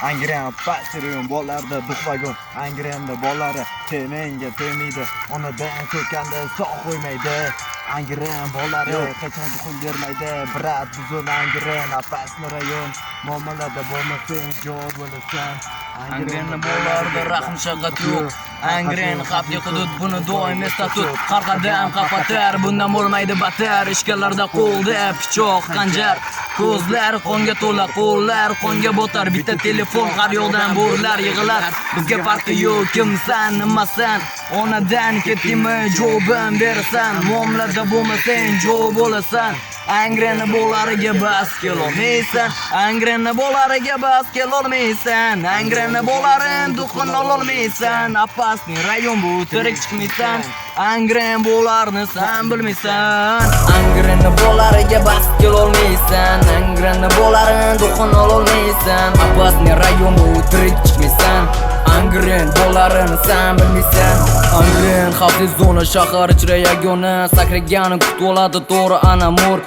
Angren pasiriyon bolalarda duqvagon Angrenda bolari temenga temaydi onadan so'kanda sog' qo'ymaydi Angren bolari qachon tuxum bermaydi brat buzun Angren apasni rayon muomalada bo'lmasang javob bo'lasan Angren bolarida rahm shafqat yo'q. Angren xavfli hudud, buni doim esda tut. Har qadam qapatar, bundan bo'lmaydi battar. Ishkalarda qo'lda pichoq, qanjar, ko'zlar qonga to'la, qo'llar qonga botar. Bitta telefon har yoqdan bo'rlar yig'lar. Bizga farqi yo'q, kimsan, nimasan? Onadan ketdingmi, javobim berasan. Muomalada bo'lmasang, javob bo'lasan. Angren bolariga bas kelolmaysan. Angren bolariga bas kelolmaysan. Angren bolarin duxun ololmaysan. Apasni rayon bu tirik chiqmaysan. Angren bolarni sen bilmaysan. Angren bolariga bas kelolmaysan. Angren bolarin duxun ololmaysan. Apasni rayon bu tirik chiqmaysan. Angren bolarini sen bilmaysan. Angren xavfli zona, shahar ichra yagona. Sakragani kutib oladi to'g'ri anamur.